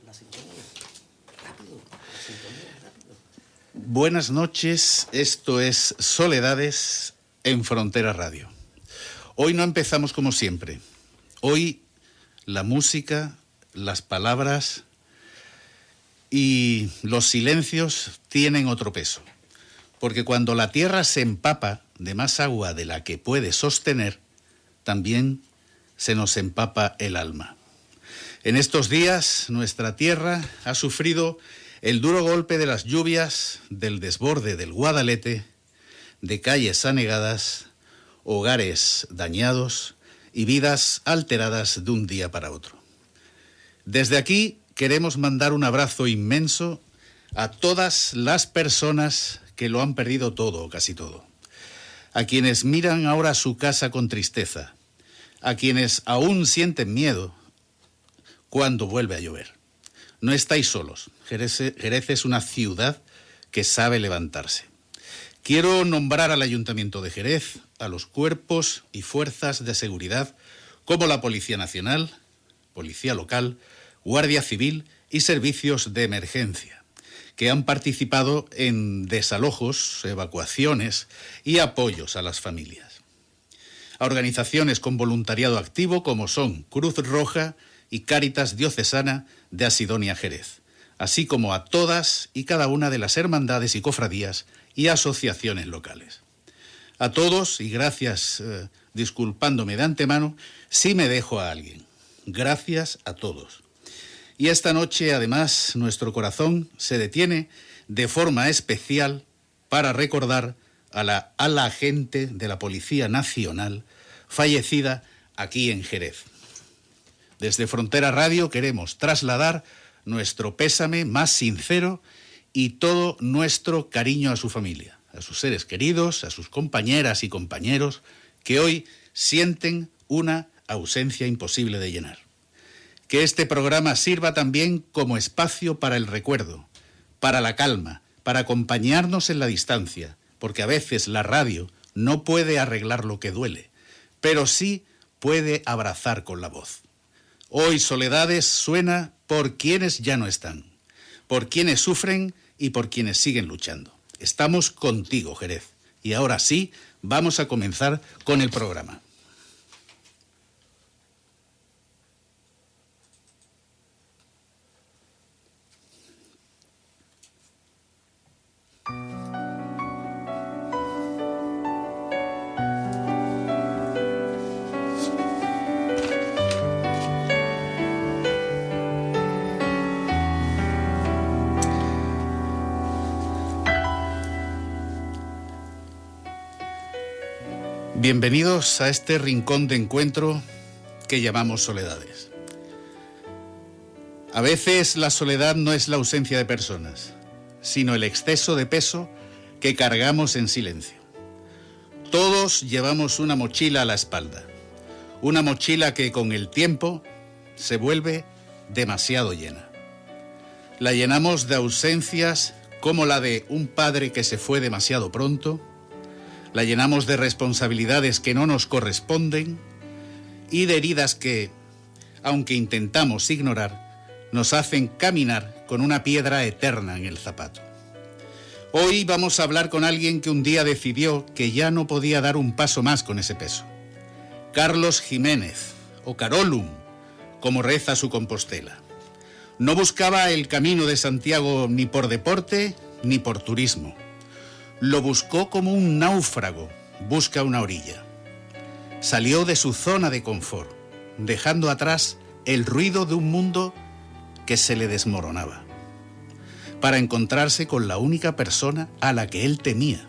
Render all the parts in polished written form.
la sintonía. Rápido, la sintonía, rápido. Buenas noches, esto es Soledades en Frontera Radio. Hoy no empezamos como siempre. Hoy la música, las palabras y los silencios tienen otro peso. Porque cuando la tierra se empapa de más agua de la que puede sostener, también se nos empapa el alma. En estos días nuestra tierra ha sufrido el duro golpe de las lluvias, del desborde del Guadalete, de calles anegadas, hogares dañados y vidas alteradas de un día para otro. Desde aquí queremos mandar un abrazo inmenso a todas las personas que lo han perdido todo o casi todo, a quienes miran ahora su casa con tristeza, a quienes aún sienten miedo cuando vuelve a llover. No estáis solos. Jerez es una ciudad que sabe levantarse. Quiero nombrar al Ayuntamiento de Jerez, a los cuerpos y fuerzas de seguridad, como la Policía Nacional, Policía Local, Guardia Civil y Servicios de Emergencia, que han participado en desalojos, evacuaciones y apoyos a las familias. A organizaciones con voluntariado activo como son Cruz Roja y Cáritas Diocesana de Asidonia Jerez, así como a todas y cada una de las hermandades y cofradías y asociaciones locales. A todos, y gracias, disculpándome de antemano, si me dejo a alguien. Gracias a todos. Y esta noche, además, nuestro corazón se detiene de forma especial para recordar a la gente de la Policía Nacional fallecida aquí en Jerez. Desde Frontera Radio queremos trasladar nuestro pésame más sincero y todo nuestro cariño a su familia, a sus seres queridos, a sus compañeras y compañeros que hoy sienten una ausencia imposible de llenar. Que este programa sirva también como espacio para el recuerdo, para la calma, para acompañarnos en la distancia, porque a veces la radio no puede arreglar lo que duele, pero sí puede abrazar con la voz. Hoy Soledades suena por quienes ya no están, por quienes sufren y por quienes siguen luchando. Estamos contigo, Jerez. Y ahora sí, vamos a comenzar con el programa. Bienvenidos a este rincón de encuentro que llamamos Soledades. A veces la soledad no es la ausencia de personas, sino el exceso de peso que cargamos en silencio. Todos llevamos una mochila a la espalda, una mochila que con el tiempo se vuelve demasiado llena. La llenamos de ausencias como la de un padre que se fue demasiado pronto. La llenamos de responsabilidades que no nos corresponden y de heridas que, aunque intentamos ignorar, nos hacen caminar con una piedra eterna en el zapato. Hoy vamos a hablar con alguien que un día decidió que ya no podía dar un paso más con ese peso. Carlos Jiménez, o Carolum, como reza su Compostela. No buscaba el camino de Santiago ni por deporte ni por turismo. Lo buscó como un náufrago busca una orilla. Salió de su zona de confort, dejando atrás el ruido de un mundo que se le desmoronaba, para encontrarse con la única persona a la que él temía,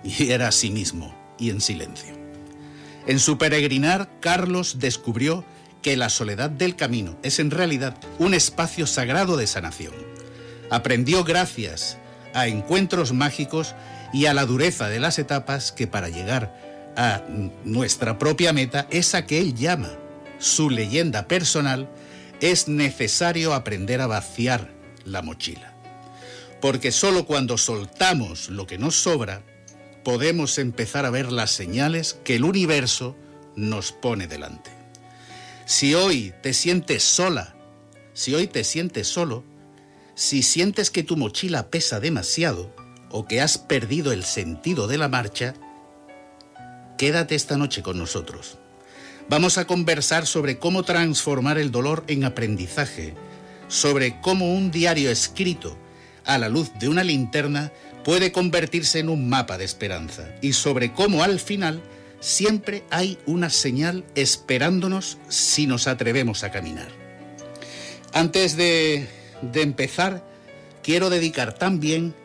y era a sí mismo y en silencio. En su peregrinar, Carlos descubrió que la soledad del camino es en realidad un espacio sagrado de sanación. Aprendió gracias a encuentros mágicos y a la dureza de las etapas que para llegar a nuestra propia meta, esa que él llama su leyenda personal, es necesario aprender a vaciar la mochila. Porque solo cuando soltamos lo que nos sobra, podemos empezar a ver las señales que el universo nos pone delante. Si hoy te sientes sola, si hoy te sientes solo, si sientes que tu mochila pesa demasiado o que has perdido el sentido de la marcha, quédate esta noche con nosotros. Vamos a conversar sobre cómo transformar el dolor en aprendizaje, sobre cómo un diario escrito a la luz de una linterna puede convertirse en un mapa de esperanza y sobre cómo al final siempre hay una señal esperándonos si nos atrevemos a caminar. Antes de empezar, quiero dedicar también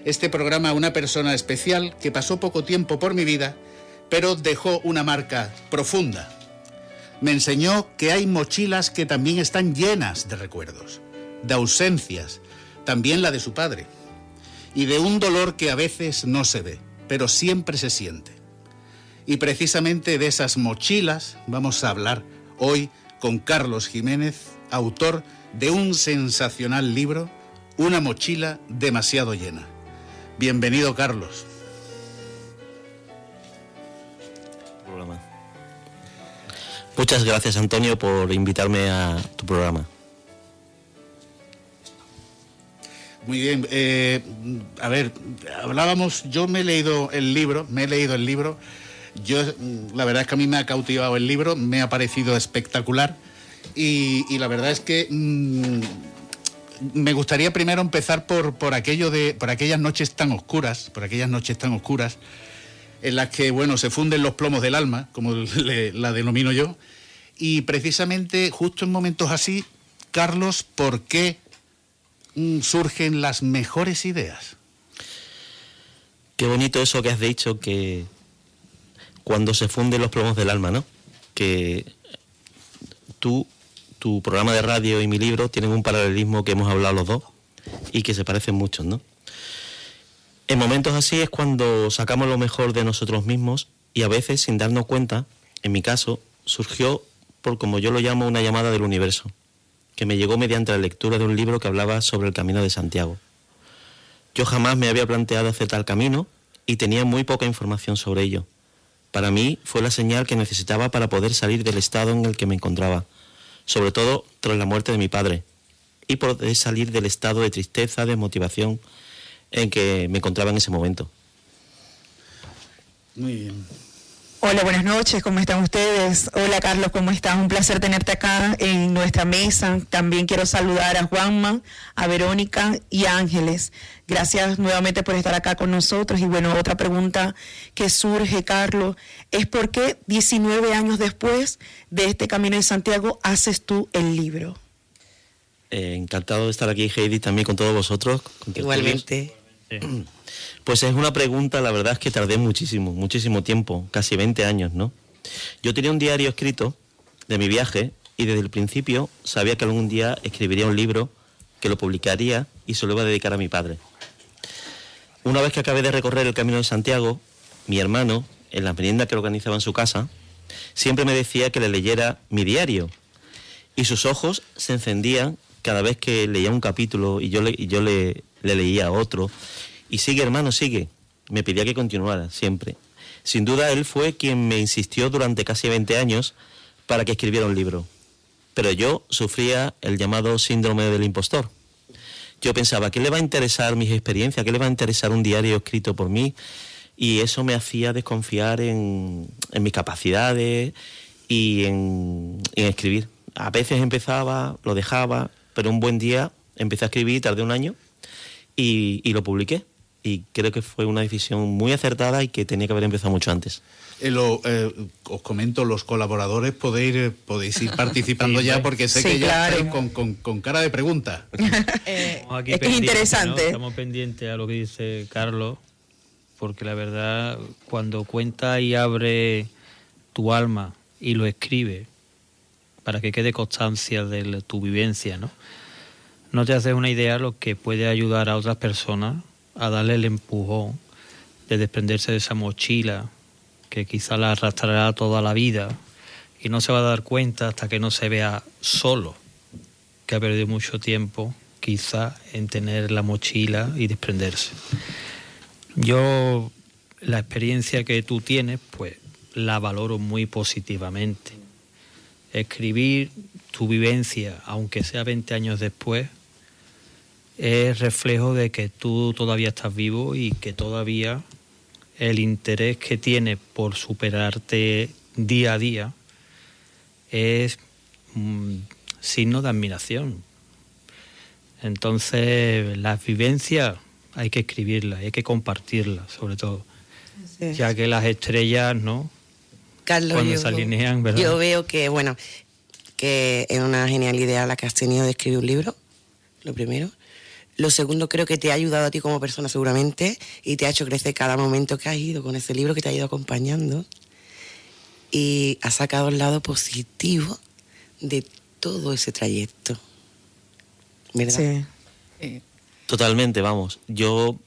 este programa a una persona especial que pasó poco tiempo por mi vida, pero dejó una marca profunda. Me enseñó que hay mochilas que también están llenas de recuerdos, de ausencias, también la de su padre, y de un dolor que a veces no se ve, pero siempre se siente. Y precisamente de esas mochilas vamos a hablar hoy con Carlos Jiménez, autor de un sensacional libro, Una mochila demasiado llena. Bienvenido, Carlos. Muchas gracias, Antonio, por invitarme a tu programa. Muy bien. A ver, hablábamos, yo me he leído el libro. Yo, la verdad es que a mí me ha cautivado el libro, me ha parecido espectacular y la verdad es que me gustaría primero empezar por aquellas noches tan oscuras, en las que, bueno, se funden los plomos del alma, como la denomino yo, y precisamente justo en momentos así, Carlos, ¿por qué surgen las mejores ideas? Qué bonito eso que has dicho, que cuando se funden los plomos del alma, ¿no? Que tu programa de radio y mi libro tienen un paralelismo que hemos hablado los dos y que se parecen mucho, ¿no? En momentos así es cuando sacamos lo mejor de nosotros mismos y a veces, sin darnos cuenta, en mi caso, surgió por, como yo lo llamo, una llamada del universo, que me llegó mediante la lectura de un libro que hablaba sobre el Camino de Santiago. Yo jamás me había planteado hacer tal camino y tenía muy poca información sobre ello. Para mí fue la señal que necesitaba para poder salir del estado en el que me encontraba, sobre todo tras la muerte de mi padre, y poder salir del estado de tristeza, desmotivación en que me encontraba en ese momento. Muy bien. Hola, buenas noches, ¿cómo están ustedes? Hola, Carlos, ¿cómo estás? Un placer tenerte acá en nuestra mesa. También quiero saludar a Juanma, a Verónica y a Ángeles. Gracias nuevamente por estar acá con nosotros. Y bueno, otra pregunta que surge, Carlos, es ¿por qué 19 años después de este Camino de Santiago haces tú el libro? Encantado de estar aquí, Heidi, también con todos vosotros. Igualmente. Pues es una pregunta, la verdad es que tardé muchísimo tiempo, casi 20 años, ¿no? Yo tenía un diario escrito de mi viaje y desde el principio sabía que algún día escribiría un libro, que lo publicaría y se lo iba a dedicar a mi padre. Una vez que acabé de recorrer el Camino de Santiago, mi hermano, en la merienda que organizaba en su casa, siempre me decía que le leyera mi diario y sus ojos se encendían cada vez que leía un capítulo y yo le leía otro. Y sigue, hermano, sigue. Me pedía que continuara, siempre. Sin duda, él fue quien me insistió durante casi 20 años para que escribiera un libro. Pero yo sufría el llamado síndrome del impostor. Yo pensaba, ¿qué le va a interesar mis experiencias? ¿Qué le va a interesar un diario escrito por mí? Y eso me hacía desconfiar en mis capacidades y en escribir. A veces empezaba, lo dejaba, pero un buen día empecé a escribir, tardé un año y lo publiqué. Y creo que fue una decisión muy acertada y que tenía que haber empezado mucho antes. Os comento, los colaboradores podéis ir participando ya, porque sé que ya estáis con cara de pregunta. Es interesante. ¿No? Estamos pendientes a lo que dice Carlos, porque la verdad, cuando cuenta y abre tu alma y lo escribe, para que quede constancia de tu vivencia, no te haces una idea lo que puede ayudar a otras personas a darle el empujón de desprenderse de esa mochila que quizá la arrastrará toda la vida y no se va a dar cuenta hasta que no se vea solo, que ha perdido mucho tiempo quizá en tener la mochila y desprenderse. Yo la experiencia que tú tienes pues la valoro muy positivamente. Escribir tu vivencia, aunque sea 20 años después, es reflejo de que tú todavía estás vivo y que todavía el interés que tienes por superarte día a día es signo de admiración. Entonces, las vivencias hay que escribirlas, hay que compartirlas, sobre todo. Sí. Ya que las estrellas, ¿no? Carlos, cuando se alinean, ¿verdad? Yo veo que, bueno, que es una genial idea la que has tenido de escribir un libro, lo primero. Lo segundo, creo que te ha ayudado a ti como persona seguramente y te ha hecho crecer cada momento que has ido con ese libro, que te ha ido acompañando. Y has sacado el lado positivo de todo ese trayecto, ¿verdad? Sí. Totalmente, vamos. Yo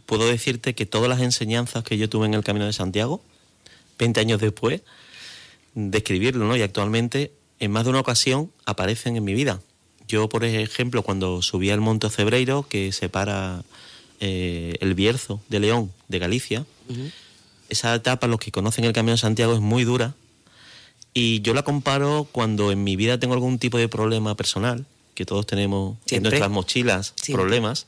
puedo decirte que todas las enseñanzas que yo tuve en el Camino de Santiago, 20 años después de escribirlo, ¿no? Y actualmente, en más de una ocasión, aparecen en mi vida. Yo, por ejemplo, cuando subí al Monte Cebreiro, que separa el Bierzo de León de Galicia, esa etapa, los que conocen el Camino de Santiago, es muy dura. Y yo la comparo cuando en mi vida tengo algún tipo de problema personal, que todos tenemos en nuestras mochilas problemas,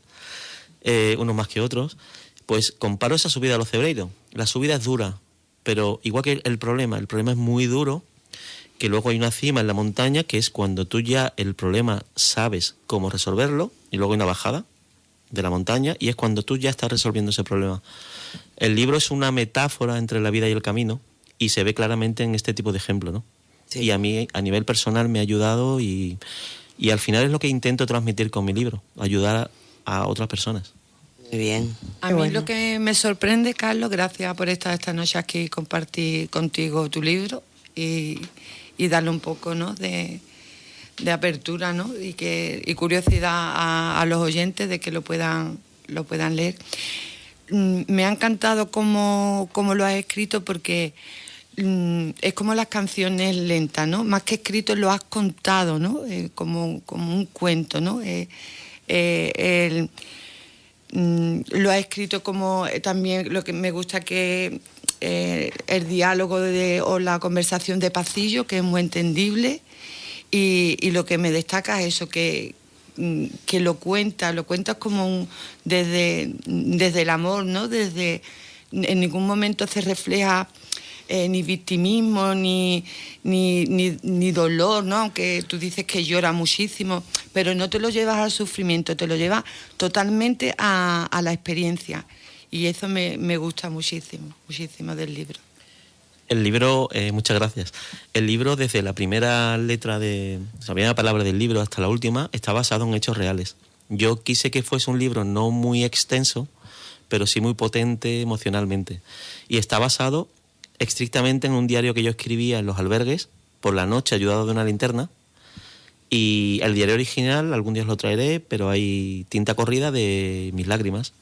unos más que otros, pues comparo esa subida a los Cebreiros. La subida es dura, pero igual que el problema es muy duro, que luego hay una cima en la montaña, que es cuando tú ya el problema sabes cómo resolverlo, y luego hay una bajada de la montaña, y es cuando tú ya estás resolviendo ese problema. El libro es una metáfora entre la vida y el camino, y se ve claramente en este tipo de ejemplo, ¿no? Sí. Y a mí, a nivel personal, me ha ayudado, y al final es lo que intento transmitir con mi libro, ayudar a otras personas. Muy bien. A mí lo que me sorprende, Carlos, gracias por estar esta noche aquí y compartir contigo tu libro y darle un poco, ¿no?, de apertura, ¿no?, y curiosidad a los oyentes de que lo puedan leer. Me ha encantado cómo lo has escrito, porque es como las canciones lentas, ¿no? Más que escrito lo has contado, ¿no? Como un cuento, ¿no? Lo has escrito como también lo que me gusta, que el diálogo o la conversación de pasillo, que es muy entendible, y lo que me destaca es eso, que lo cuentas como desde el amor, ¿no? En ningún momento se refleja ni victimismo ni dolor, ¿no? Aunque tú dices que llora muchísimo, pero no te lo llevas al sufrimiento, te lo llevas totalmente a la experiencia, y eso me gusta muchísimo del libro. El libro, muchas gracias. El libro, desde la primera letra la primera palabra del libro hasta la última, está basado en hechos reales. Yo quise que fuese un libro no muy extenso, pero sí muy potente emocionalmente. Y está basado estrictamente en un diario que yo escribía en los albergues por la noche, ayudado de una linterna. Y el diario original, algún día os lo traeré, pero hay tinta corrida de mis lágrimas.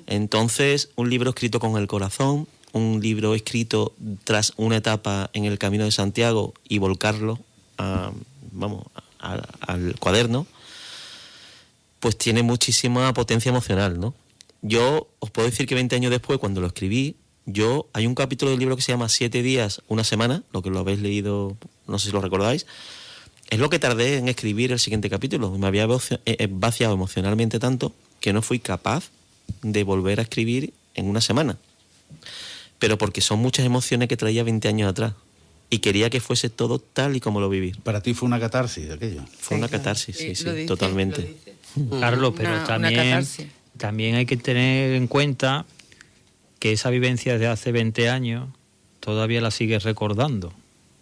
Entonces, un libro escrito con el corazón, un libro escrito tras una etapa en el Camino de Santiago y volcarlo al cuaderno, pues tiene muchísima potencia emocional, ¿no? Yo os puedo decir que 20 años después, cuando lo escribí, hay un capítulo del libro que se llama 7 días, una semana, lo que lo habéis leído, no sé si lo recordáis, es lo que tardé en escribir el siguiente capítulo. Me había vaciado emocionalmente tanto que no fui capaz de volver a escribir en una semana. Pero porque son muchas emociones que traía 20 años atrás y quería que fuese todo tal y como lo viví. ¿Para ti fue una catarsis aquello? Fue una catarsis, sí, totalmente. Carlos, pero también hay que tener en cuenta que esa vivencia de hace 20 años todavía la sigues recordando,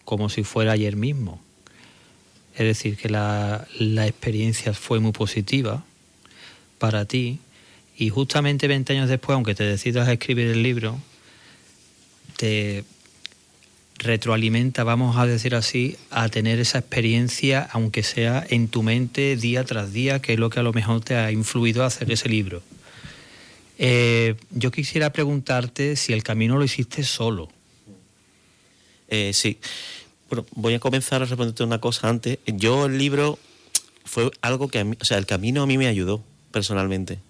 como si fuera ayer mismo. Es decir, que la experiencia fue muy positiva para ti, y justamente 20 años después, aunque te decidas a escribir el libro, te retroalimenta, vamos a decir así, a tener esa experiencia, aunque sea en tu mente día tras día, que es lo que a lo mejor te ha influido a hacer ese libro. Yo quisiera preguntarte si el camino lo hiciste solo. Sí. Bueno, voy a comenzar a responderte una cosa antes. Yo, el libro fue algo que el camino a mí me ayudó personalmente.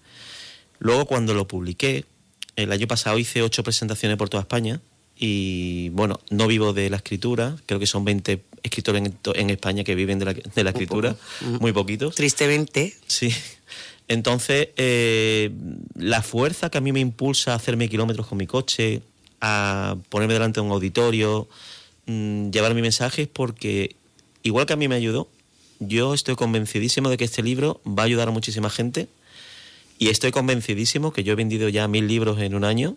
Luego, cuando lo publiqué, el año pasado hice 8 presentaciones por toda España y bueno, no vivo de la escritura, creo que son 20 escritores en España que viven de la escritura, muy poquitos. Tristemente. Sí. Entonces, la fuerza que a mí me impulsa a hacerme kilómetros con mi coche, a ponerme delante de un auditorio, llevar mi mensaje, es porque, igual que a mí me ayudó, yo estoy convencidísimo de que este libro va a ayudar a muchísima gente, y estoy convencidísimo que yo he vendido ya 1000 libros en un año,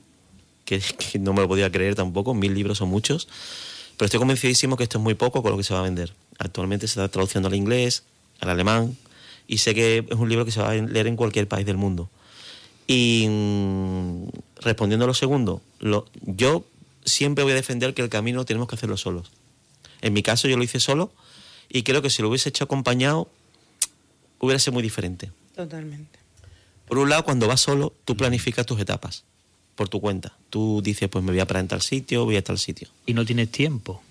que no me lo podía creer tampoco, 1000 libros son muchos, pero estoy convencidísimo que esto es muy poco con lo que se va a vender. Actualmente se está traduciendo al inglés, al alemán, y sé que es un libro que se va a leer en cualquier país del mundo. Y respondiendo a lo segundo, yo siempre voy a defender que el camino tenemos que hacerlo solos. En mi caso yo lo hice solo, y creo que si lo hubiese hecho acompañado, hubiera sido muy diferente. Totalmente. Por un lado, cuando vas solo, tú planificas tus etapas por tu cuenta. Tú dices, pues me voy a parar en tal sitio, voy a tal sitio. Y no tienes tiempo.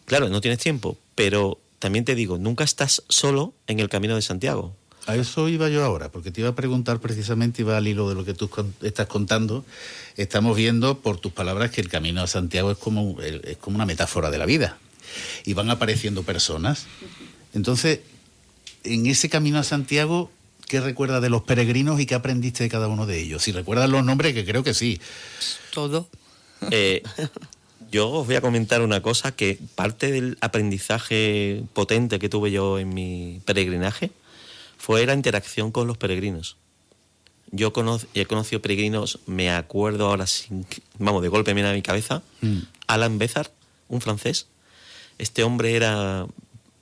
Claro, no tienes tiempo, pero también te digo, nunca estás solo en el Camino de Santiago. A eso iba yo ahora, porque te iba a preguntar precisamente, iba al hilo de lo que tú estás contando. Estamos viendo por tus palabras que el Camino a Santiago es como una metáfora de la vida. Y van apareciendo personas. Entonces, en ese Camino a Santiago, ¿qué recuerdas de los peregrinos y qué aprendiste de cada uno de ellos? Si recuerdas los nombres, que creo que sí. Todo. Yo os voy a comentar una cosa, que parte del aprendizaje potente que tuve yo en mi peregrinaje fue la interacción con los peregrinos. Yo he conocido peregrinos, me acuerdo ahora, de golpe me viene a mi cabeza, Alain Bézard, un francés. Este hombre era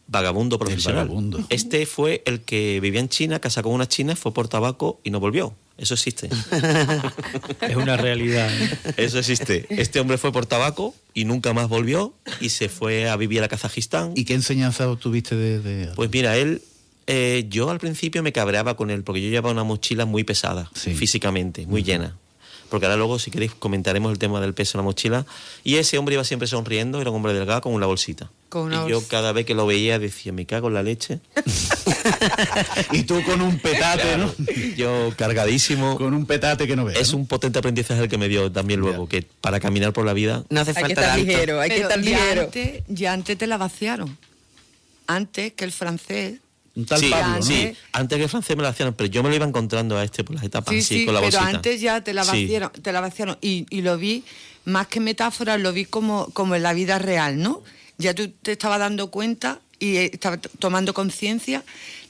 vagabundo profesional. Vagabundo. Este fue el que vivía en China, casado con una china, fue por tabaco y no volvió. Eso existe. Es una realidad, ¿eh? Eso existe. Este hombre fue por tabaco y nunca más volvió, y se fue a vivir a Kazajistán. ¿Y qué enseñanza obtuviste de...? Pues mira, él... yo al principio me cabreaba con él, porque yo llevaba una mochila muy pesada, sí, físicamente, muy llena. Porque ahora luego, si queréis, comentaremos el tema del peso de la mochila. Y ese hombre iba siempre sonriendo, era un hombre delgado con una bolsita. Yo cada vez que lo veía decía, me cago en la leche. Y tú con un petate, claro, ¿no? Yo cargadísimo. Con un petate que no veas. Es un potente aprendizaje el que me dio también luego, que para caminar por la vida... No hace Hay que falta estar tanto. ligero, hay que estar ligero. Ya antes te la vaciaron. Antes que el francés. Un tal Sí, Pablo, ¿no? sí, antes que el francés me lo hacían, pero yo me lo iba encontrando a este por las etapas, así, con la pero bolsita. antes ya te la vaciaron, y lo vi, más que metáfora, lo vi como en la vida real, ¿no? Ya tú te estabas dando cuenta y estabas tomando conciencia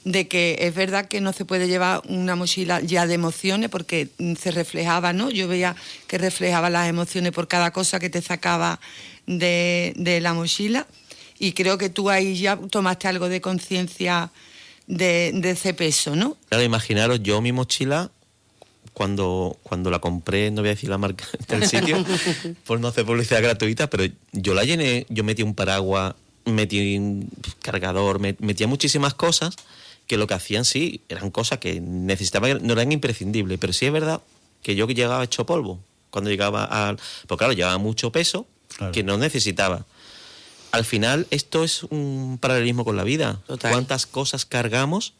de que es verdad que no se puede llevar una mochila ya de emociones, porque se reflejaba, ¿no? Yo veía que reflejaba las emociones por cada cosa que te sacaba de la mochila, y creo que tú ahí ya tomaste algo de conciencia de ese peso, ¿no? Claro, imaginaros, yo mi mochila, cuando la compré, no voy a decir la marca del sitio, por no hacer publicidad gratuita, pero yo la llené, yo metí un paraguas, metí un cargador, metía muchísimas cosas que lo que hacían, sí, eran cosas que necesitaban, no eran imprescindibles, pero sí es verdad que yo llegaba hecho polvo, cuando llegaba pues claro, llevaba mucho peso, claro, que no necesitaba. Al final, esto es un paralelismo con la vida. Total. ¿Cuántas cosas cargamos?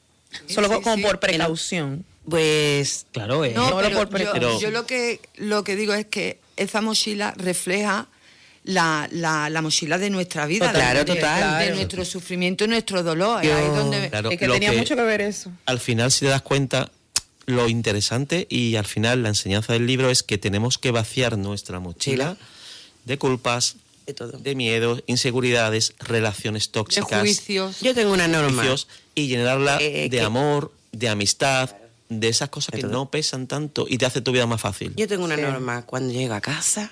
Solo como por precaución. Pues Claro, No, pero- yo lo que digo es que esa mochila refleja la mochila de nuestra vida, Claro, de total. nuestro sufrimiento y nuestro dolor. Yo- Ahí es donde Claro, Es que lo tenía mucho que ver eso. Al final, si te das cuenta, lo interesante y al final la enseñanza del libro es que tenemos que vaciar nuestra mochila de culpas, de todo. de miedos, inseguridades, relaciones de tóxicas, juicios. Yo tengo una norma. juicios, y llenarla de que- amor, de amistad, de esas cosas que todo. no pesan tanto y te hace tu vida más fácil. Yo tengo una Sí. norma. Cuando llego a casa,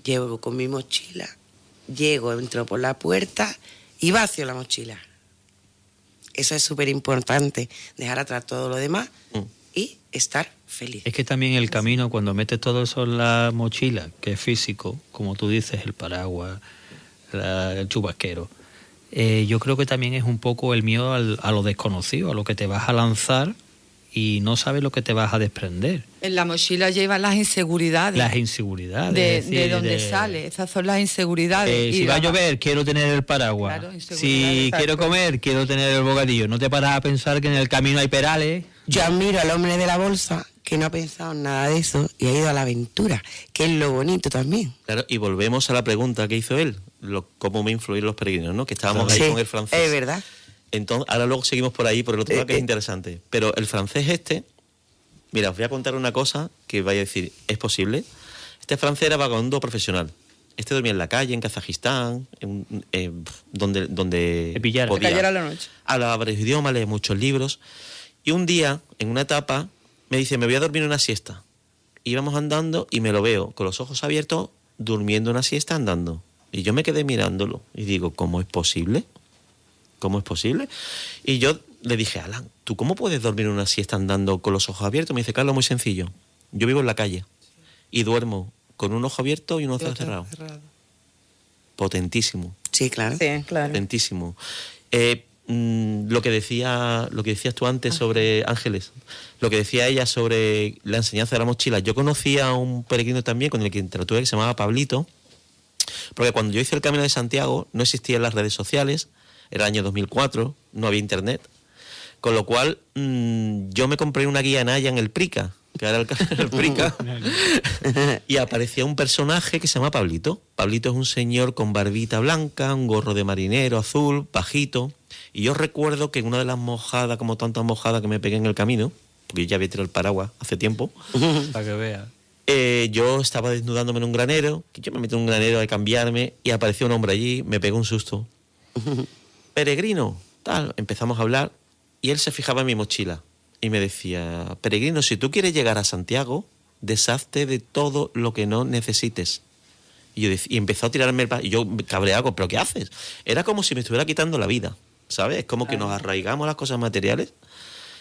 llego con mi mochila, entro por la puerta y vacío la mochila. Eso es súper importante, dejar atrás todo lo demás y estar feliz. Es que también el camino, cuando metes todo eso en la mochila, que es físico, como tú dices, el paraguas, el chubasquero, yo creo que también es un poco el miedo a lo desconocido, a lo que te vas a lanzar y no sabes lo que te vas a desprender. En la mochila llevan las inseguridades. Las inseguridades. de es decir, dónde sale. Esas son las inseguridades. Si Y va a la- llover, quiero tener el paraguas. Claro, inseguridad, Si exacto. quiero comer, quiero tener el bocadillo. No te paras a pensar que en el camino hay perales. Yo admiro al hombre de la bolsa que no ha pensado en nada de eso y ha ido a la aventura, que es lo bonito también. Claro, y volvemos a la pregunta que hizo él, cómo me influyeron los peregrinos, ¿no? Que estábamos ahí Sí, con el francés. es verdad. Entonces, ahora luego seguimos por ahí, por el otro lado, que es interesante. Pero el francés mira, os voy a contar una cosa que vaya a decir, ¿es posible? Este francés era vagabundo profesional. Este dormía en la calle, en Kazajistán, donde Que pillara. podía. Que cayera la noche. Hablaba varios idiomas, leía muchos libros. Y un día, en una etapa, me dice, me voy a dormir una siesta. Íbamos andando y me lo veo con los ojos abiertos, durmiendo una siesta andando. Y yo me quedé mirándolo y digo, ¿cómo es posible? ¿Cómo es posible? Y yo le dije, Alan, ¿tú cómo puedes dormir una siesta andando con los ojos abiertos? Me dice, Carlos, muy sencillo. Yo vivo en la calle y duermo con un ojo abierto y un ojo cerrado. Potentísimo. Sí, claro. Sí, claro. Potentísimo. Lo que decías tú antes sobre Ángeles, lo que decía ella sobre la enseñanza de la mochila. Yo conocí a un peregrino también con el que interactué que se llamaba Pablito, porque cuando yo hice el Camino de Santiago no existían las redes sociales, era el año 2004, no había internet, con lo cual yo me compré una guía Naya en el Prica, que era el Prica, y aparecía un personaje que se llama Pablito. Pablito es un señor con barbita blanca, un gorro de marinero azul, bajito, y yo recuerdo que en una de las mojadas, como tantas mojadas que me pegué en el camino, porque yo ya había tirado el paraguas hace tiempo, Para que veas. yo estaba desnudándome en un granero, que yo me metí en un granero a cambiarme, y apareció un hombre allí, me pegó un susto. Peregrino, tal, empezamos a hablar, y él se fijaba en mi mochila, y me decía, peregrino, si tú quieres llegar a Santiago, deshazte de todo lo que no necesites. Y empezó a tirarme y yo cabreado, ¿pero qué haces? Era como si me estuviera quitando la vida, ¿sabes? Es como que nos arraigamos a las cosas materiales.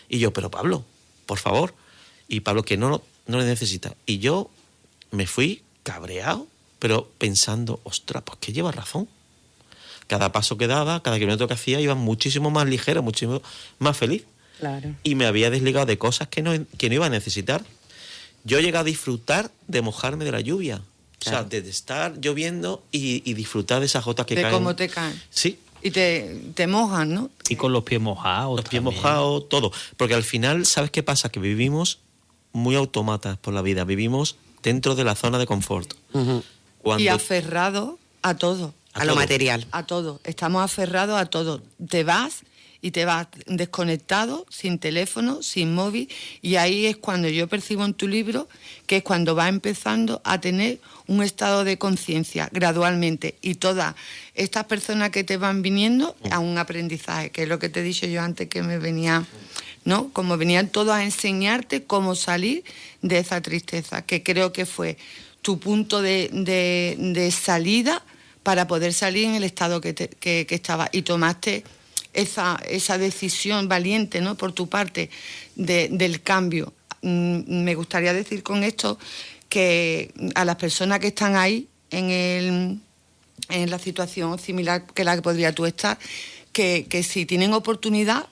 Y yo, pero Pablo, por favor. Y Pablo, que no le necesita. Y yo me fui cabreado, pero pensando, ostras, pues que lleva razón. Cada paso que daba, cada kilómetro que hacía, iba muchísimo más ligero, muchísimo más feliz. Claro. Y me había desligado de cosas que no iba a necesitar. Yo llegué a disfrutar de mojarme de la lluvia. Claro. O sea, de estar lloviendo y disfrutar de esas gotas que De caen. cómo te caen. Sí, Y te mojan, ¿no? Y con los pies mojados. los pies también. mojados, todo. Porque al final, ¿sabes qué pasa? Que vivimos muy autómatas por la vida. Vivimos dentro de la zona de confort. Cuando Y aferrados a todo. A lo todo. material. A todo. Estamos aferrados a todo. Te vas y te vas desconectado, sin teléfono, sin móvil. Y ahí es cuando yo percibo en tu libro que es cuando vas empezando a tener un estado de conciencia gradualmente. Y todas estas personas que te van viniendo a un aprendizaje, que es lo que te he dicho yo antes que me venía, ¿no? Como venían todos a enseñarte cómo salir de esa tristeza, que creo que fue tu punto de salida para poder salir en el estado que estaba. Y tomaste esa decisión valiente, ¿no?, por tu parte, del cambio. Me gustaría decir con esto que a las personas que están ahí en la situación similar que la que podría tú estar, que si tienen oportunidad,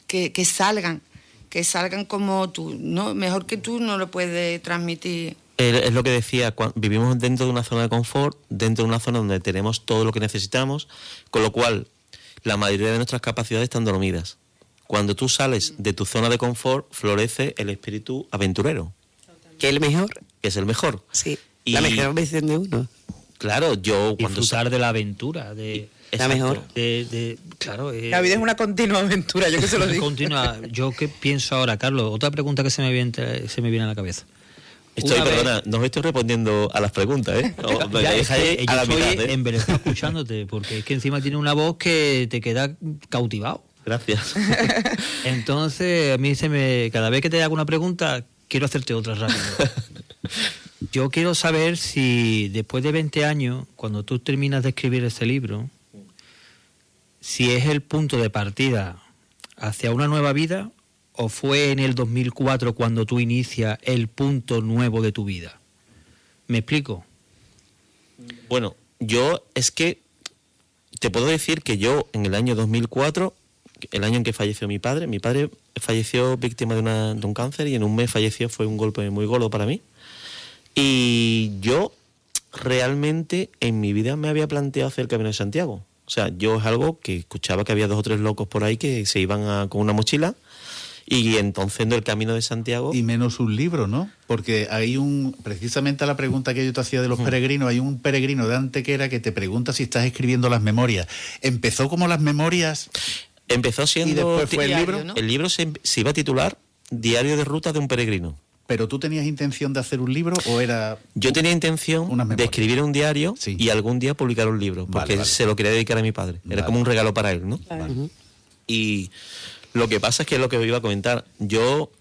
que salgan como tú, ¿no? Mejor que tú no lo puedes transmitir. Es lo que decía, vivimos dentro de una zona de confort, dentro de una zona donde tenemos todo lo que necesitamos, con lo cual la mayoría de nuestras capacidades están dormidas. Cuando tú sales de tu zona de confort, florece el espíritu aventurero, Que es el mejor. que es el mejor. Sí. Y- La mejor versión de uno. Claro, yo cuando Disfrutar de la aventura. De, La mejor. claro. La vida es una continua aventura, yo que se lo digo. Continua. Yo que pienso ahora, Carlos, otra pregunta que se me viene a la cabeza. Perdona, no estoy respondiendo a las preguntas, ¿eh? No, me Ya, dejáis yo a la estoy mitad, ¿eh? en verdad escuchándote, porque es que encima tiene una voz que te queda cautivado. Gracias. Entonces, a mí cada vez que te hago una pregunta, quiero hacerte otra rápido. Yo quiero saber si después de 20 años, cuando tú terminas de escribir este libro, si es el punto de partida hacia una nueva vida o fue en el 2004 cuando tú inicias el punto nuevo de tu vida. ¿Me explico? Bueno, yo es que te puedo decir que yo en el año 2004, el año en que falleció mi padre falleció víctima de un cáncer y en un mes falleció, fue un golpe muy gordo para mí. Y yo realmente en mi vida me había planteado hacer el Camino de Santiago. O sea, yo es algo que escuchaba que había 2 o 3 locos por ahí que se iban con una mochila Y entonces el Camino de Santiago... Y menos un libro, ¿no? Porque hay precisamente a la pregunta que yo te hacía de los peregrinos, hay un peregrino de Antequera que te pregunta si estás escribiendo las memorias. ¿Empezó como las memorias? Empezó siendo... ¿Y después fue el diario, libro? ¿no? El libro se iba a titular Diario de Ruta de un Peregrino. ¿Pero tú tenías intención de hacer un libro o era...? Yo tenía intención Unas memorias. de escribir un diario Sí. y algún día publicar un libro, porque Vale. se lo quería dedicar a mi padre. Era Vale. como un regalo para él, ¿no? Ujú. Y lo que pasa es que es lo que iba a comentar. Yo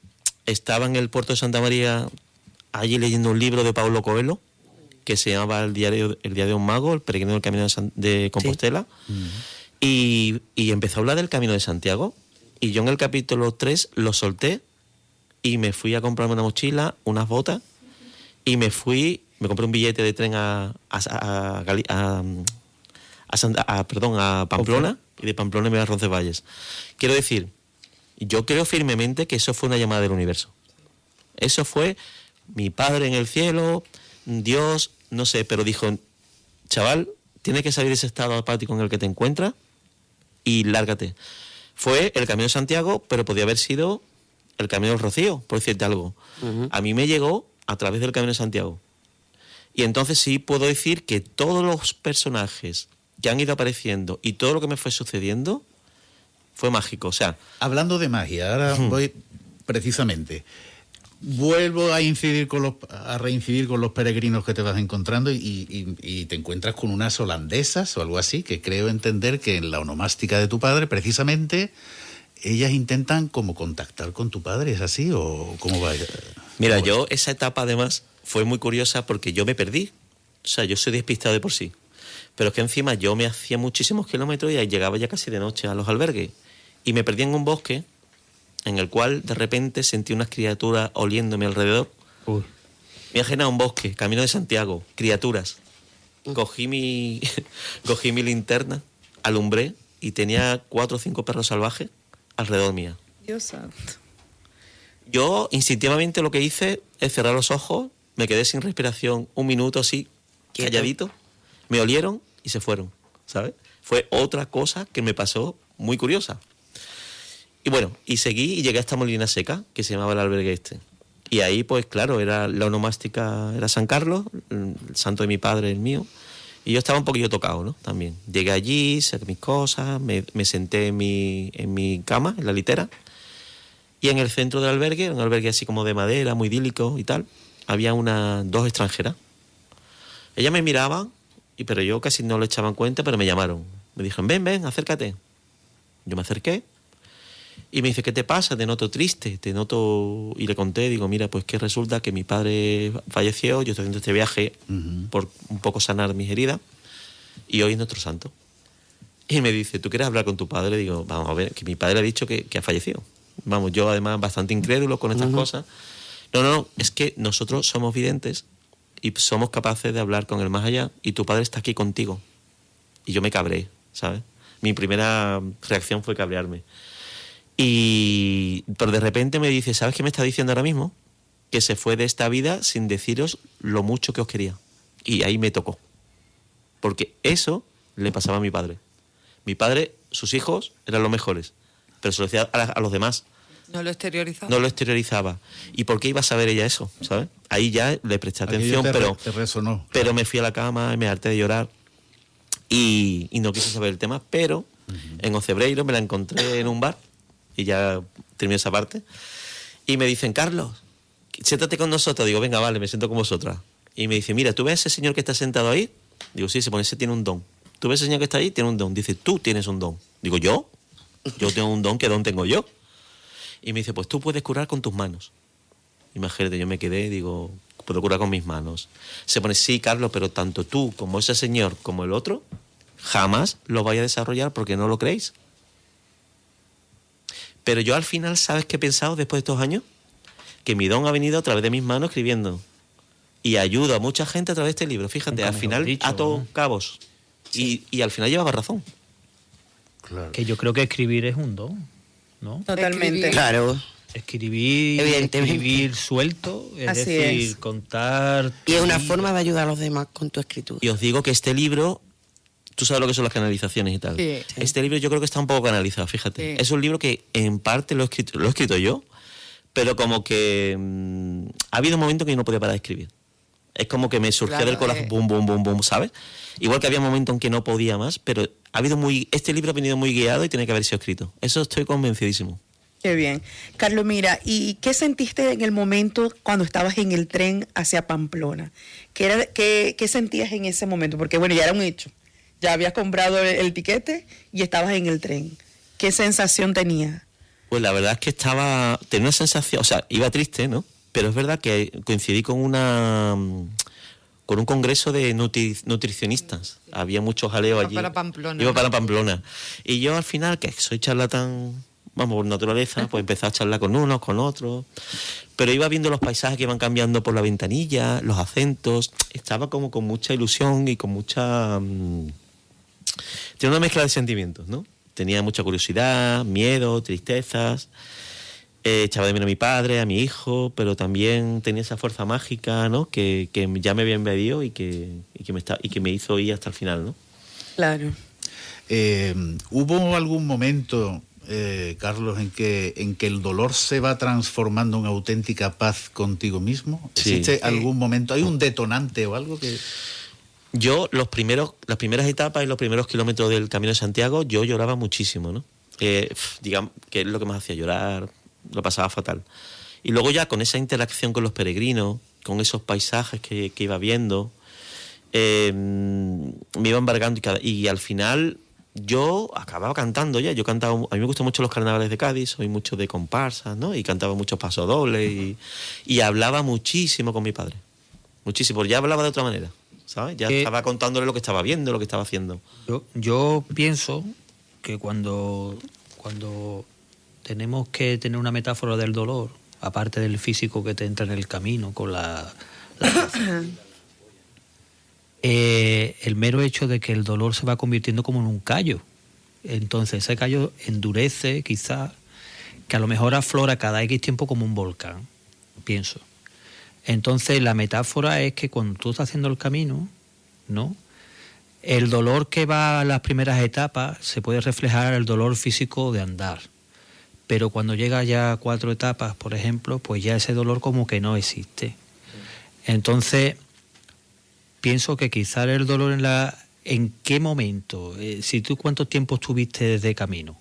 estaba en el puerto de Santa María allí leyendo un libro de Paulo Coelho que se llamaba El diario de un mago, el peregrino del Camino de Compostela, y empezó a hablar del Camino de Santiago. Y yo en el capítulo 3 lo solté y me fui a comprarme una mochila, unas botas, y me compré un billete de tren a Pamplona, y de Pamplona me voy a Roncesvalles. Quiero decir, yo creo firmemente que eso fue una llamada del universo. Eso fue mi padre en el cielo, Dios, no sé, pero dijo, chaval, tienes que salir de ese estado apático en el que te encuentras y lárgate. Fue el Camino de Santiago, pero podía haber sido el Camino del Rocío, por decirte algo. A mí me llegó a través del Camino de Santiago. Y entonces sí puedo decir que todos los personajes que han ido apareciendo y todo lo que me fue sucediendo fue mágico. O sea, Hablando de magia, ahora voy precisamente. Vuelvo a reincidir con los peregrinos que te vas encontrando y te encuentras con unas holandesas o algo así, que creo entender que en la onomástica de tu padre, precisamente, ellas intentan como contactar con tu padre, ¿es así o cómo va? mira, yo esa etapa además fue muy curiosa porque yo me perdí. O sea, yo soy despistado de por sí. Pero es que encima yo me hacía muchísimos kilómetros y llegaba ya casi de noche a los albergues. Y me perdí en un bosque en el cual de repente sentí unas criaturas oliéndome alrededor. Uy. Me ajena a un bosque, Camino de Santiago, criaturas. Cogí mi linterna, alumbré y tenía 4 o 5 perros salvajes alrededor mía. Dios santo. Yo instintivamente lo que hice es cerrar los ojos, me quedé sin respiración un minuto así, Quieto. calladito, me olieron y se fueron, ¿sabes? Fue otra cosa que me pasó muy curiosa. Y bueno, y seguí y llegué a esta Molina Seca, que se llamaba el albergue este. Y ahí, pues claro, era la onomástica, era San Carlos, el santo de mi padre, el mío. Y yo estaba un poquillo tocado, ¿no? También. Llegué allí, saqué mis cosas, me senté en mi cama, en la litera. Y en el centro del albergue, un albergue así como de madera, muy idílico y tal, había dos extranjeras. Ellas me miraban, pero yo casi no le echaban cuenta, pero me llamaron. Me dijeron, ven, acércate. Yo me acerqué. Y me dice, ¿qué te pasa? Te noto triste, te noto... Y le conté, digo, mira, pues que resulta que mi padre falleció, yo estoy haciendo este viaje por un poco sanar mis heridas, y hoy es nuestro santo. Y me dice, ¿tú quieres hablar con tu padre? Digo, vamos a ver, que mi padre ha dicho que ha fallecido. Vamos, yo además bastante incrédulo con estas cosas. No, es que nosotros somos videntes y somos capaces de hablar con el más allá, y tu padre está aquí contigo. Y yo me cabré, ¿sabes? Mi primera reacción fue cabrearme. Pero de repente me dice, ¿sabes qué me está diciendo ahora mismo? Que se fue de esta vida sin deciros lo mucho que os quería. Y ahí me tocó. Porque eso le pasaba a mi padre. Mi padre, sus hijos eran los mejores, pero se lo decía a los demás. No lo exteriorizaba. No lo exteriorizaba. ¿Y por qué iba a saber ella eso? ¿Sabes? Ahí ya le presté atención, te resonó. pero me fui a la cama y me harté de llorar. Y no quise saber el tema, pero en Ocebreiro me la encontré en un bar. Y ya terminé esa parte. Y me dicen, Carlos, siéntate con nosotros. Digo, venga, vale, me siento con vosotras. Y me dice, mira, ¿tú ves a ese señor que está sentado ahí? Digo, sí, se pone, ese tiene un don. ¿Tú ves a ese señor que está ahí? Tiene un don. Dice, tú tienes un don. Digo, ¿yo? Yo tengo un don, ¿qué don tengo yo? Y me dice, pues tú puedes curar con tus manos. Imagínate, yo me quedé, digo, puedo curar con mis manos. Se pone, sí, Carlos, pero tanto tú como ese señor como el otro, jamás lo vaya a desarrollar porque no lo creéis. Pero yo al final, ¿sabes qué he pensado después de estos años? Que mi don ha venido a través de mis manos escribiendo. Y ayudo a mucha gente a través de este libro. Fíjate, Nunca al final dicho, ato ¿no? cabos. Y al final llevaba razón. Claro. Que yo creo que escribir es un don, ¿no? Totalmente. Claro. Evidentemente. Escribir suelto, es Así decir, es. contar... Y es una forma de ayudar a los demás con tu escritura. Y os digo que este libro, Tú sabes lo que son las canalizaciones y tal. Sí. Este libro yo creo que está un poco canalizado, fíjate. Sí. Es un libro que en parte lo he escrito yo, pero como que ha habido un momento que yo no podía parar de escribir. Es como que me surgía Claro, del corazón, boom, boom, boom, boom, ¿sabes? Igual que había momentos en que no podía más, pero este libro ha venido muy guiado y tiene que haber sido escrito. Eso estoy convencidísimo. Qué bien. Carlos, mira, ¿y qué sentiste en el momento cuando estabas en el tren hacia Pamplona? ¿Qué sentías en ese momento? Porque, bueno, ya era un hecho. Ya habías comprado el tiquete y estabas en el tren. ¿Qué sensación tenías? Pues la verdad es que tenía una sensación, o sea, iba triste, ¿no? Pero es verdad que coincidí con un congreso de nutricionistas. Había mucho jaleo allí. Para Pamplona. Iba para Pamplona. Y yo al final, que soy charlatán, vamos, por naturaleza, pues empecé a charlar con unos, con otros. Pero iba viendo los paisajes que iban cambiando por la ventanilla, los acentos. Estaba como con mucha ilusión y con mucha... Tiene una mezcla de sentimientos, ¿no? Tenía mucha curiosidad, miedo, tristezas. Echaba de menos a mi padre, a mi hijo, pero también tenía esa fuerza mágica, ¿no? Que ya me había invadido y que me hizo ir hasta el final, ¿no? Claro. ¿Hubo algún momento, Carlos, en que el dolor se va transformando en auténtica paz contigo mismo? Sí. ¿Existe algún momento? ¿Hay un detonante o algo que...? Yo, las primeras etapas y los primeros kilómetros del Camino de Santiago, yo lloraba muchísimo, ¿no? Digamos, que es lo que me hacía llorar, lo pasaba fatal. Y luego ya con esa interacción con los peregrinos, con esos paisajes que iba viendo, me iba embargando y al final yo acababa cantando ya. Yo cantaba, a mí me gustan mucho los carnavales de Cádiz, soy mucho de comparsas, ¿no? Y cantaba muchos pasodobles y hablaba muchísimo con mi padre. Muchísimo, ya hablaba de otra manera, ¿sabes? Ya estaba contándole lo que estaba viendo, lo que estaba haciendo. Yo pienso que cuando tenemos que tener una metáfora del dolor, aparte del físico que te entra en el camino con el mero hecho de que el dolor se va convirtiendo como en un callo. Entonces ese callo endurece, quizás, que a lo mejor aflora cada X tiempo como un volcán, pienso. Entonces la metáfora es que cuando tú estás haciendo el camino, ¿no?, el dolor que va a las primeras etapas se puede reflejar el dolor físico de andar. Pero cuando llega ya a 4 etapas, por ejemplo, pues ya ese dolor como que no existe. Entonces, pienso que quizás el dolor ¿en qué momento? Si tú, ¿cuánto tiempo estuviste de camino?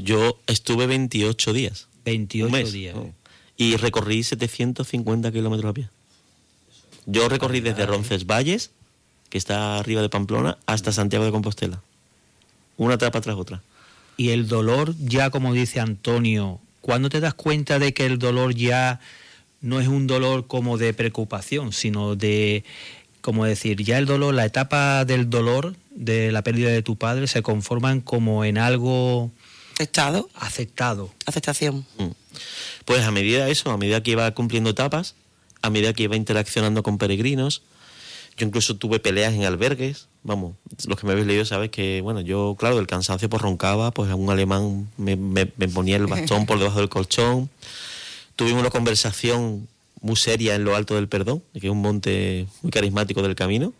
Yo estuve 28 días. 28 días. ¿No? Y recorrí 750 kilómetros a pie. Yo recorrí desde Roncesvalles, que está arriba de Pamplona, hasta Santiago de Compostela. Una etapa tras otra. Y el dolor ya, como dice Antonio, ¿cuándo te das cuenta de que el dolor ya no es un dolor como de preocupación, sino de, como decir, ya el dolor, la etapa del dolor de la pérdida de tu padre se conforman como en algo aceptado? Aceptación. Pues a medida que iba cumpliendo etapas, a medida que iba interaccionando con peregrinos, yo incluso tuve peleas en albergues. Vamos, los que me habéis leído sabéis que, bueno, yo, claro, del cansancio pues roncaba, pues un alemán me ponía el bastón por debajo del colchón. Tuvimos una conversación muy seria en lo alto del Perdón, que es un monte muy carismático del camino,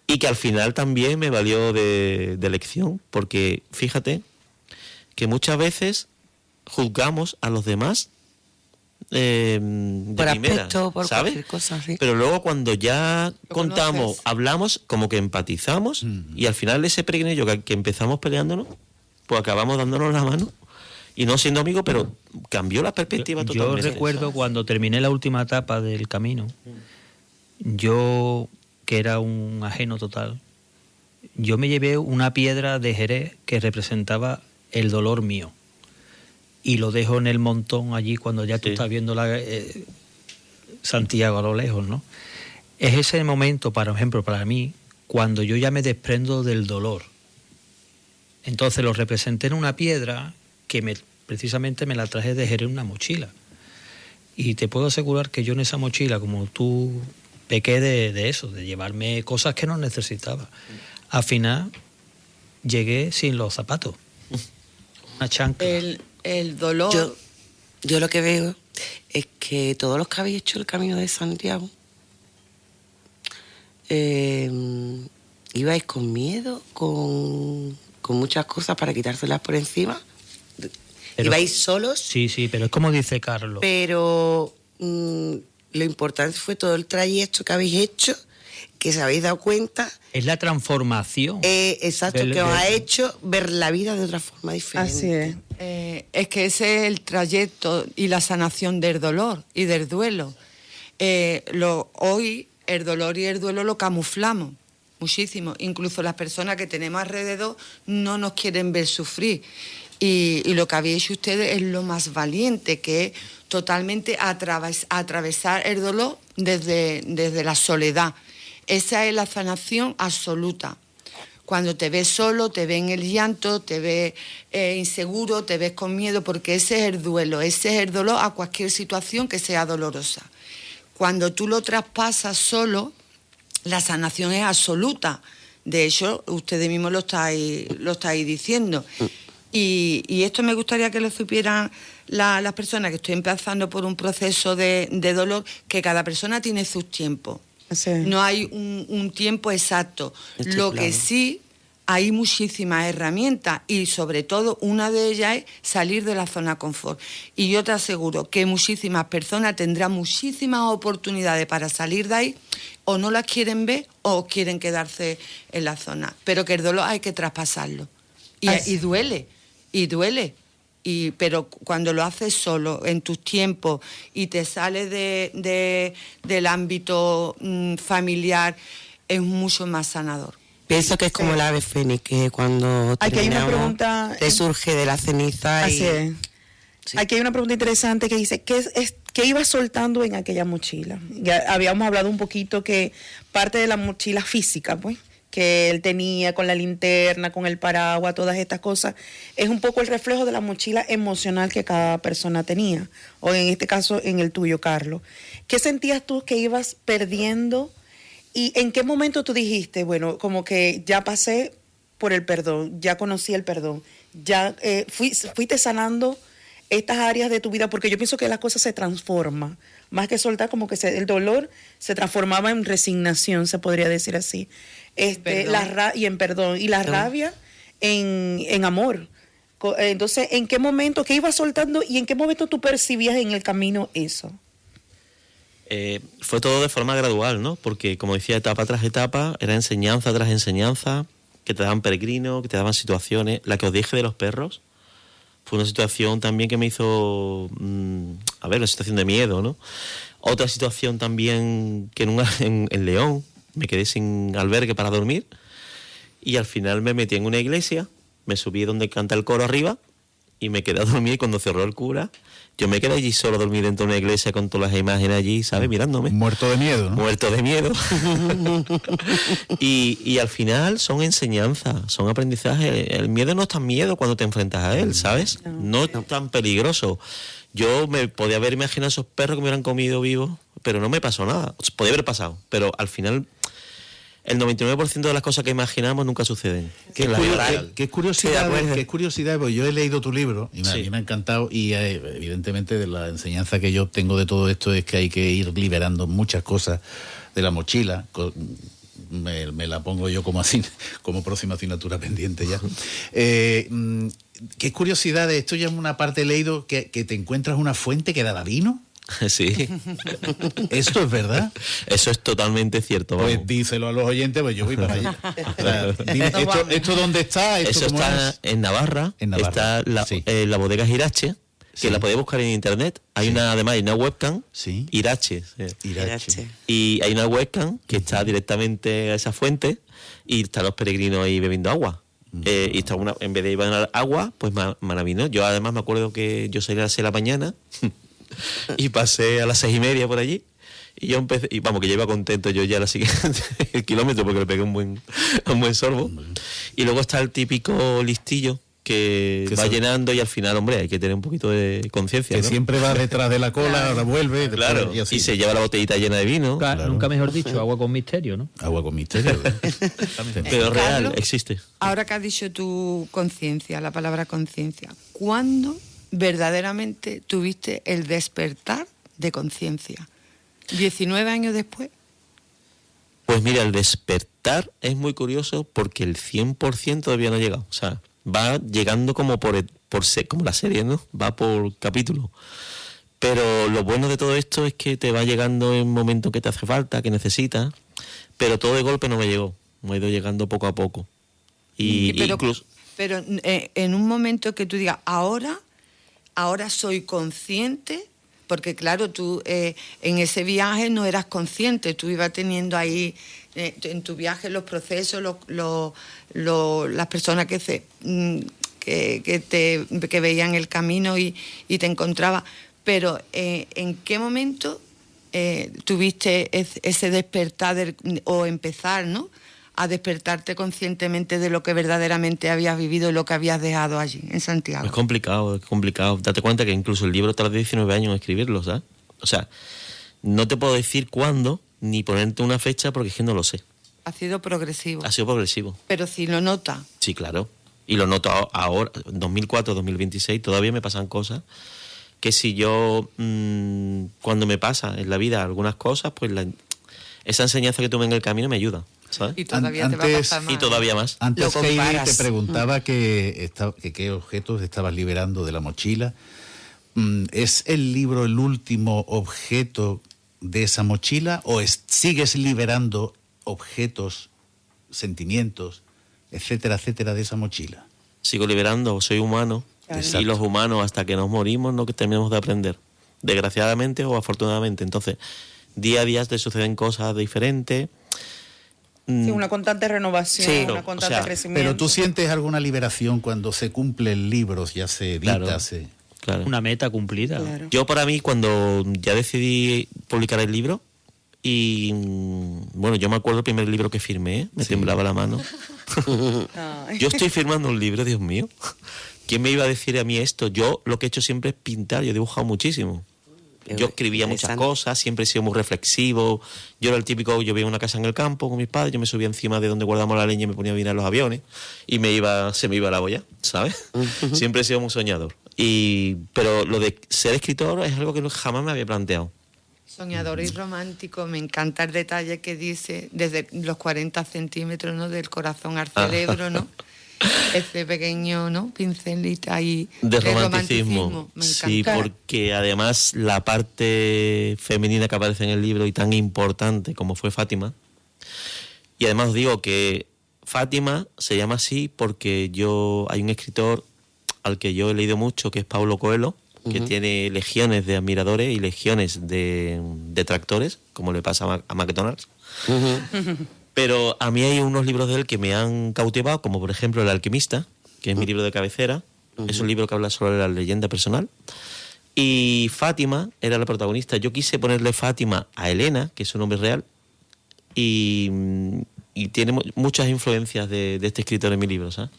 y que al final también me valió de lección, porque fíjate que muchas veces juzgamos a los demás de por primera, aspecto, por ¿sabes? cualquier cosa, sí. Pero luego cuando ya Lo contamos, conoces. hablamos, como que empatizamos, y al final ese peregrinillo que empezamos peleándonos, pues acabamos dándonos la mano, y no siendo amigos, pero cambió la perspectiva Yo totalmente. recuerdo cuando terminé la última etapa del camino, yo, que era un ajeno total, yo me llevé una piedra de Jerez que representaba el dolor mío. Y lo dejo en el montón allí cuando ya tú estás viendo Santiago a lo lejos, ¿no? Es ese momento, por ejemplo, para mí, cuando yo ya me desprendo del dolor. Entonces lo representé en una piedra que precisamente me la traje de Jerez en una mochila. Y te puedo asegurar que yo en esa mochila, como tú, pequé de eso, de llevarme cosas que no necesitaba. Al final llegué sin los zapatos. Una chancla. El dolor. Yo lo que veo es que todos los que habéis hecho el Camino de Santiago, ¿Ibais con miedo, con muchas cosas para quitárselas por encima? Pero- ¿Ibais solos? Sí, pero es como dice Carlos. Pero lo importante fue todo el trayecto que habéis hecho, que se habéis dado cuenta, Es la transformación. exacto, que os ha hecho ver la vida de otra forma diferente. Así es. Es que ese es el trayecto y la sanación del dolor y del duelo. Hoy el dolor y el duelo lo camuflamos muchísimo. Incluso las personas que tenemos alrededor no nos quieren ver sufrir. Y lo que habéis hecho ustedes es lo más valiente, que es totalmente atravesar el dolor desde la soledad. Esa es la sanación absoluta. Cuando te ves solo, te ves en el llanto, te ves inseguro, te ves con miedo, porque ese es el duelo, ese es el dolor a cualquier situación que sea dolorosa. Cuando tú lo traspasas solo, la sanación es absoluta. De hecho, ustedes mismos lo estáis diciendo. Y esto me gustaría que lo supieran las personas que estoy empezando por un proceso de dolor, que cada persona tiene sus tiempos. Así es. No hay un tiempo exacto. Estoy Lo que claro. sí, hay muchísimas herramientas y sobre todo una de ellas es salir de la zona confort. Y yo te aseguro que muchísimas personas tendrán muchísimas oportunidades para salir de ahí, o no las quieren ver o quieren quedarse en la zona. Pero que el dolor hay que traspasarlo. Y duele, pero cuando lo haces solo, en tus tiempos, y te sales del ámbito familiar, es mucho más sanador. Pienso que es como el ave fénix, que cuando Aquí hay una terminamos, pregunta- te surge de la ceniza Así y... es. Sí. Aquí hay una pregunta interesante que dice, ¿qué ibas soltando en aquella mochila? Ya habíamos hablado un poquito que parte de la mochila física, pues, que él tenía con la linterna, con el paraguas, todas estas cosas, es un poco el reflejo de la mochila emocional que cada persona tenía, o en este caso en el tuyo, Carlos. ¿Qué sentías tú que ibas perdiendo y en qué momento tú dijiste, bueno, como que ya pasé por el perdón, ya conocí el perdón, ya fuiste sanando estas áreas de tu vida? Porque yo pienso que las cosas se transforman, más que soltar, como que el dolor se transformaba en resignación, se podría decir así, Perdón. y en perdón, y la rabia en amor. Entonces, ¿en qué momento, qué ibas soltando y en qué momento tú percibías en el camino eso? Fue todo de forma gradual, ¿no? Porque, como decía, etapa tras etapa, era enseñanza tras enseñanza, que te daban peregrinos, que te daban situaciones. La que os dije de los perros fue una situación también que me hizo, una situación de miedo, ¿no? Otra situación también que en León me quedé sin albergue para dormir y al final me metí en una iglesia, me subí donde canta el coro arriba y me quedé a dormir. Y cuando cerró el cura, yo me quedé allí solo a dormir dentro de una iglesia con todas las imágenes allí, ¿sabes? Mirándome. Muerto de miedo, ¿no? Muerto de miedo. y al final son enseñanzas, son aprendizajes. El miedo no es tan miedo cuando te enfrentas a él, ¿sabes? No es tan peligroso. Yo me podía haber imaginado esos perros que me hubieran comido vivos, pero no me pasó nada. Podía haber pasado, pero al final el 99% de las cosas que imaginamos nunca suceden. Qué curiosidad, acuerdo. qué curiosidad, porque yo he leído tu libro y a Sí. mí me ha encantado y evidentemente de la enseñanza que yo obtengo de todo esto es que hay que ir liberando muchas cosas de la mochila. Me la pongo yo como así, como próxima asignatura pendiente ya. Qué curiosidad, esto ya es una parte he leído que te encuentras una fuente que daba vino. Sí, ¿Esto es verdad? eso es totalmente cierto. Vamos. Pues díselo a los oyentes, pues yo voy para allá. O sea, dime, ¿esto dónde está? ¿Esto Eso cómo está es? en Navarra. En Navarra, Está sí. la bodega Irache, que Sí. la podéis buscar en internet. Hay Sí. además hay una webcam, Sí. Irache. Irache. Y hay una webcam que está directamente a esa fuente y están los peregrinos ahí bebiendo agua. Y está en vez de ir a dar agua, pues maravino. Yo además me acuerdo que yo salí a las 6 de la mañana y pasé a las 6:30 por allí. Y yo empecé, y vamos, que yo iba contento yo ya la siguiente el kilómetro porque le pegué un buen sorbo. Y luego está el típico listillo que va llenando y al final, hombre, hay que tener un poquito de conciencia, Que ¿no? siempre va detrás de la cola, ahora vuelve. después- Claro, y así. y se lleva la botellita llena de vino. Claro. Nunca mejor dicho, agua con misterio, ¿no? Agua con misterio. Pero real, Carlos, existe. Ahora que has dicho tu conciencia, la palabra conciencia, ¿cuándo verdaderamente tuviste el despertar de conciencia? ¿19 años después? Pues mira, el despertar es muy curioso porque el 100% todavía no ha llegado. O sea, va llegando como como la serie, ¿no? Va por capítulo. Pero lo bueno de todo esto es que te va llegando en momentos que te hace falta, que necesitas, pero todo de golpe no me llegó. Me ha ido llegando poco a poco. Pero en un momento que tú digas, ahora soy consciente, porque claro, tú en ese viaje no eras consciente, tú ibas teniendo ahí en tu viaje los procesos, las personas que veían el camino y te encontrabas. Pero ¿en qué momento tuviste ese despertar o empezar, ¿no?, a despertarte conscientemente de lo que verdaderamente habías vivido y lo que habías dejado allí, en Santiago? Es complicado. Date cuenta que incluso el libro tardé 19 años en escribirlo, ¿sabes? O sea, no te puedo decir cuándo, ni ponerte una fecha, porque es que no lo sé. Ha sido progresivo. Ha sido progresivo. Pero si lo nota. Sí, claro. Y lo noto ahora, 2004, 2026, todavía me pasan cosas que si yo, cuando me pasa en la vida algunas cosas, pues esa enseñanza que tuve en el camino me ayuda, ¿sabes? Y todavía te va a pasar más. Y todavía más. Antes Lo Heidi comparas. te preguntaba que qué objetos estabas liberando de la mochila. ¿Es el libro el último objeto de esa mochila o sigues liberando objetos, sentimientos, etcétera, etcétera, de esa mochila? Sigo liberando, soy humano. Exacto. Y los humanos, hasta que nos morimos, no que terminamos de aprender. Desgraciadamente o afortunadamente. Entonces, día a día te suceden cosas diferentes. Sí, una constante renovación, Sí, una constante crecimiento. Pero tú sientes alguna liberación cuando se cumplen libros, ya se edita, Claro. Claro. Una meta cumplida. Claro. Yo, para mí, cuando ya decidí publicar el libro, y bueno, yo me acuerdo el primer libro que firmé, me temblaba la mano. Ay. Yo estoy firmando un libro, Dios mío. ¿Quién me iba a decir a mí esto? Yo lo que he hecho siempre es pintar, yo he dibujado muchísimo. Yo escribía muchas Interesante. cosas, siempre he sido muy reflexivo. Yo era el típico, yo veía una casa en el campo con mis padres, yo me subía encima de donde guardamos la leña y me ponía a mirar los aviones y se me iba la olla, ¿sabes? Siempre he sido muy soñador. Pero lo de ser escritor es algo que jamás me había planteado. Soñador y romántico, me encanta el detalle que dice, desde los 40 centímetros, ¿no?, del corazón al cerebro, ¿no? Ese pequeño, ¿no?, pincelita ahí De romanticismo. Me encanta. Sí, porque además la parte femenina que aparece en el libro y tan importante como fue Fátima. Y además os digo que Fátima se llama así porque hay un escritor al que yo he leído mucho, que es Paulo Coelho, que tiene legiones de admiradores y legiones de detractores, como le pasa a McDonald's. Pero a mí hay unos libros de él que me han cautivado, como por ejemplo El alquimista, que es mi libro de cabecera. Es un libro que habla sobre la leyenda personal. Y Fátima era la protagonista. Yo quise ponerle Fátima a Elena, que es su nombre real, y tiene muchas influencias de este escritor en mi libro, ¿sabes?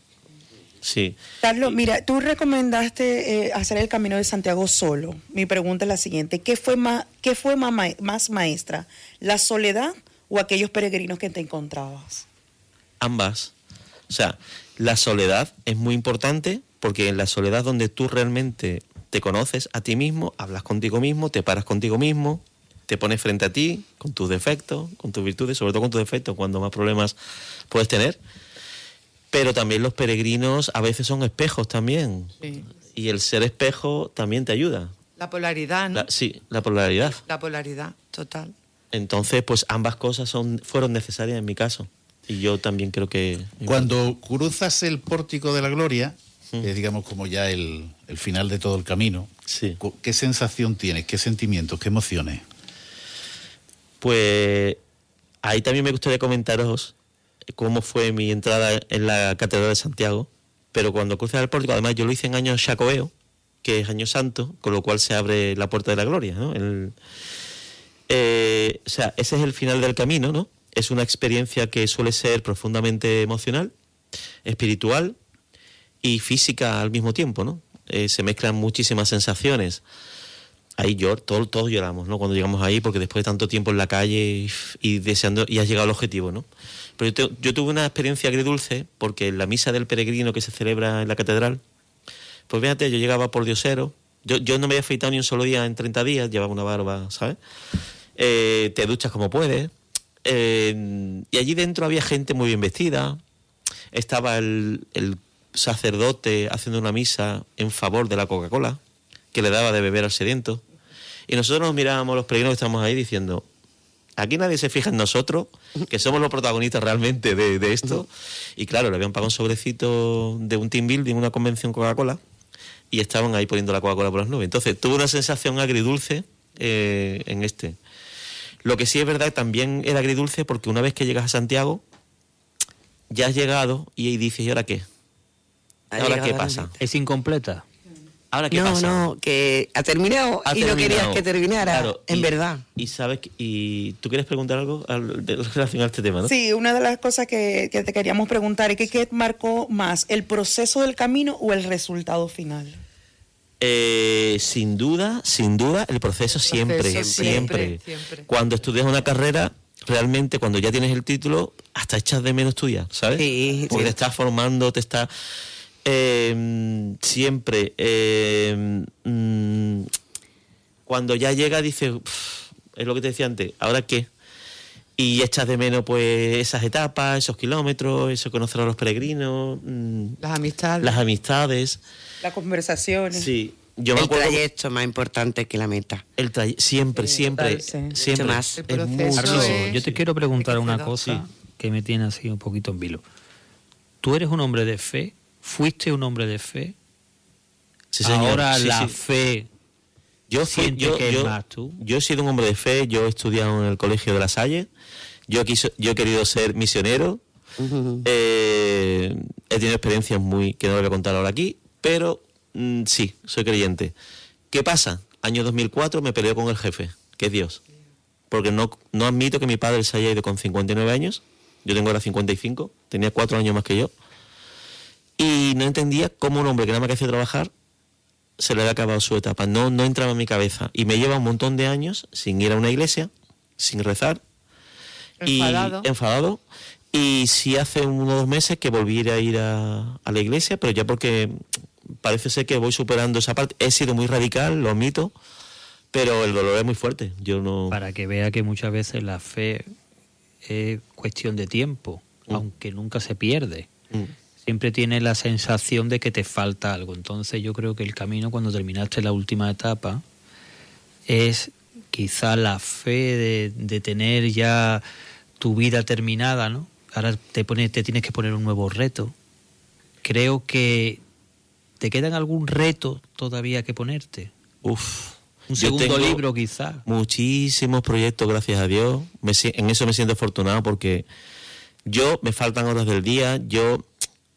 Sí. Carlos, mira, tú recomendaste hacer el Camino de Santiago solo. Mi pregunta es la siguiente: ¿qué fue más maestra, la soledad o aquellos peregrinos que te encontrabas? Ambas. O sea, la soledad es muy importante porque en la soledad donde tú realmente te conoces a ti mismo, hablas contigo mismo, te paras contigo mismo, te pones frente a ti con tus defectos, con tus virtudes, sobre todo con tus defectos, cuando más problemas puedes tener. Pero también los peregrinos a veces son espejos también. Sí. Y el ser espejo también te ayuda. La polaridad, ¿no? La polaridad. La polaridad, total. Entonces, pues ambas cosas fueron necesarias en mi caso. Y yo también creo que... Cuando cruzas el pórtico de la gloria, que es, digamos, como ya el final de todo el camino, Sí. ¿qué sensación tienes? ¿Qué sentimientos? ¿Qué emociones? Pues ahí también me gustaría comentaros cómo fue mi entrada en la Catedral de Santiago. Pero cuando cruzas el pórtico, además yo lo hice en año Xacobeo, que es año santo, con lo cual se abre la puerta de la gloria, ¿no? O sea, ese es el final del camino, ¿no? Es una experiencia que suele ser profundamente emocional, espiritual y física al mismo tiempo, ¿no? Se mezclan muchísimas sensaciones. Ahí todos lloramos, ¿no? Cuando llegamos ahí, porque después de tanto tiempo en la calle y deseando, y has llegado al objetivo, ¿no? Pero yo tuve una experiencia agridulce, porque en la misa del peregrino que se celebra en la catedral, pues fíjate, yo llegaba por diosero, yo no me había afeitado ni un solo día en 30 días, llevaba una barba, ¿sabes? Te duchas como puedes, Y allí dentro había gente muy bien vestida. Estaba el sacerdote haciendo una misa en favor de la Coca-Cola, que le daba de beber al sediento. Y nosotros nos mirábamos, los peregrinos que estábamos ahí, diciendo, aquí nadie se fija en nosotros, que somos los protagonistas realmente de esto. Y claro, le habían pagado un sobrecito de un team building, una convención Coca-Cola, y estaban ahí poniendo la Coca-Cola por las nubes. Entonces tuve una sensación agridulce en este. Lo que sí es verdad, también era agridulce porque una vez que llegas a Santiago, ya has llegado y dices, ¿y ahora qué? ¿Ahora qué pasa? ¿Es incompleta? ¿Ahora qué pasa? No, que ha terminado y no querías que terminara, Claro, en verdad. Y sabes, y tú quieres preguntar algo relacionado a este tema, ¿no? Sí, una de las cosas que te queríamos preguntar es que ¿qué marcó más, el proceso del camino o el resultado final? Sin duda, el proceso siempre. siempre. Cuando estudias una carrera, realmente cuando ya tienes el título, hasta echas de menos estudiar, ¿sabes? Sí, porque sí. te estás formando, te estás... siempre cuando ya llega dices, es lo que te decía antes, ¿ahora qué? Y echas de menos pues esas etapas, esos kilómetros, eso, conocer a los peregrinos, Las amistades. las amistades. Las conversaciones. Sí, yo me El acuerdo trayecto es más importante que la meta. siempre, total, sí. siempre Mucho más. El es proceso mucho. Carlos, es- yo te quiero preguntar una enriquecedor. cosa que me tiene así un poquito en vilo. ¿Tú eres un hombre de fe? ¿Fuiste un hombre de fe? Sí, señor. Ahora Sí, la sí. fe Yo siente que es más tú. Yo he sido un hombre de fe, yo he estudiado en el Colegio de La Salle, yo he querido ser misionero, he tenido experiencias que no lo voy a contar ahora aquí, pero sí, soy creyente. ¿Qué pasa? Año 2004 me peleé con el jefe, que es Dios, porque no admito que mi padre se haya ido con 59 años, yo tengo ahora 55, tenía 4 años más que yo, y no entendía cómo un hombre que nada más que hacía trabajar se le había acabado su etapa, no entraba en mi cabeza. Y me lleva un montón de años sin ir a una iglesia, sin rezar. Enfadado. Y enfadado. Y sí hace 1 o 2 meses que volví a ir a la iglesia, pero ya porque parece ser que voy superando esa parte. He sido muy radical, lo admito, pero el dolor es muy fuerte. Yo no... Para que vea que muchas veces la fe es cuestión de tiempo, aunque nunca se pierde. Siempre tienes la sensación de que te falta algo. Entonces yo creo que el camino, cuando terminaste la última etapa, es quizá la fe de tener ya tu vida terminada, ¿no? Ahora te tienes que poner un nuevo reto. Creo que te quedan algún reto todavía que ponerte. Uf. Un Yo segundo tengo libro quizá. muchísimos proyectos, gracias a Dios. En eso me siento afortunado porque me faltan horas del día.